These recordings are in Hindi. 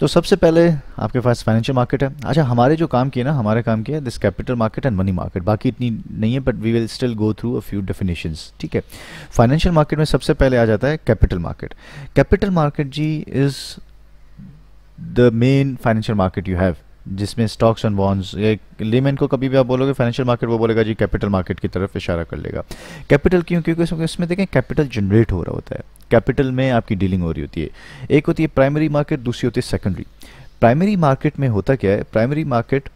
तो सबसे पहले आपके पास फाइनेंशियल मार्केट है। अच्छा, हमारे जो काम किया ना, हमारे काम किया this capital market and money market, बाकी इतनी नहीं है, but we will still go through a few definitions, ठीक है। फाइनेंशियल मार्केट में सबसे पहले आ जाता है कैपिटल मार्केट। कैपिटल मार्केट जी is the main financial market you have, जिसमें स्टॉक्स एंड बॉन्ड्स, लेमैन को कभी भी आप बोलोगे फाइनेंशियल मार्केट, वो बोलेगा जी कैपिटल मार्केट की तरफ इशारा कर लेगा। कैपिटल क्यों? क्योंकि इसमें देखें कैपिटल जनरेट हो रहा होता है, कैपिटल में आपकी डीलिंग हो रही होती है। एक होती है प्राइमरी मार्केट, दूसरी होती है सेकेंडरी। प्राइमरी मार्केट में होता क्या है, प्राइमरी मार्केट,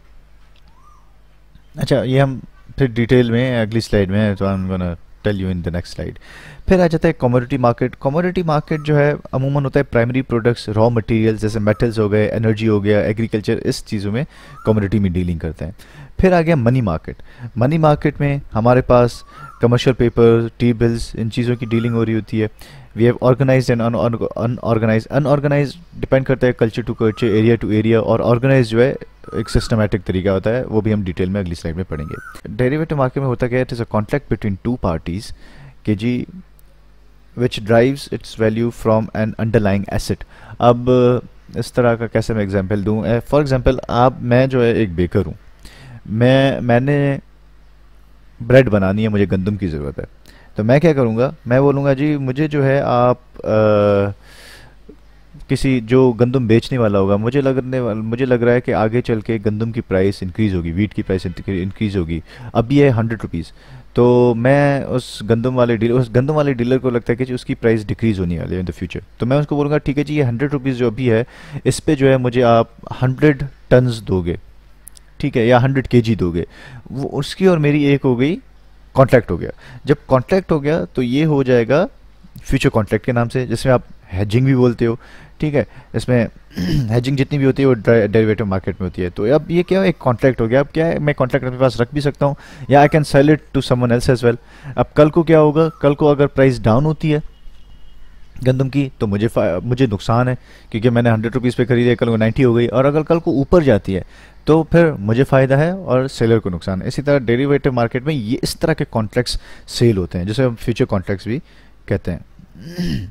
अच्छा ये हम फिर डिटेल में अगली स्लाइड में, तो I am gonna tell you in the next slide. फिर आ जाता है कमोडिटी मार्केट। कमोडिटी मार्केट जो है अमूमन होता है प्राइमरी प्रोडक्ट्स, रॉ मटेरियल्स जैसे मेटल्स हो गए, एनर्जी हो गया, एग्रीकल्चर, इस चीज़ों में कमोडिटी में डीलिंग करते हैं। फिर आ गया मनी मार्केट। मनी मार्केट में हमारे पास कमर्शियल पेपर, टी बिल्स, इन चीज़ों की डीलिंग हो रही होती है। We have organised and unorganised. Unorganised depend करता है culture to culture, area to area, और ऑर्गेनाइज जो है एक सिस्टमैटिक तरीका होता है, वो भी हम डिटेल में अगली स्लाइड में पढ़ेंगे। डेरिवेटिव मार्केट में होता क्या है, it is a contract between two parties कि जी which drives its value from an underlying asset. अब इस तरह का कैसे मैं एग्जांपल दूं? फॉर एग्जांपल मैं जो है एक बेकर हूँ, मैंने ब्रेड बनानी है, मुझे गंदम की ज़रूरत है, तो मैं क्या करूँगा, मैं बोलूँगा जी मुझे जो है आप किसी जो गंदम बेचने वाला होगा, मुझे लग रहा है कि आगे चल के गंदम की प्राइस इंक्रीज़ होगी, वीट की प्राइस इंक्रीज़ होगी, अभी है 100 रुपीज़, तो मैं उस गंदम वाले डीलर को लगता है कि जी उसकी प्राइस डिक्रीज़ होने वाली है इन द फ्यूचर, तो मैं उसको बोलूँगा ठीक है जी ये 100 रुपीज़ जो अभी है, इस पे जो है मुझे आप 100 टन्स दोगे, ठीक है, या 100 केजी दोगे। वो उसकी और मेरी एक हो गई, कॉन्ट्रैक्ट हो गया। जब कॉन्ट्रैक्ट हो गया तो ये हो जाएगा फ्यूचर कॉन्ट्रैक्ट के नाम से, जिसमें आप हेजिंग भी बोलते हो, ठीक है। इसमें हेजिंग जितनी भी होती है वो डेरिवेटिव मार्केट में होती है। तो अब ये क्या है, एक कॉन्ट्रैक्ट हो गया। अब क्या है, मैं कॉन्ट्रैक्ट अपने पास रख भी सकता हूँ, या I can sell it to someone else as well. अब कल को क्या होगा, कल को अगर प्राइस डाउन होती है गंदम की तो मुझे नुकसान है, क्योंकि मैंने 100 रुपीज़ पे खरीदी है, कल को 90 हो गई, और अगर कल को ऊपर जाती है तो फिर मुझे फ़ायदा है और सेलर को नुकसान है। इसी तरह डेरिवेटिव मार्केट में ये इस तरह के कॉन्ट्रैक्ट्स सेल होते हैं, जिसे हम फ्यूचर कॉन्ट्रैक्ट्स भी कहते हैं।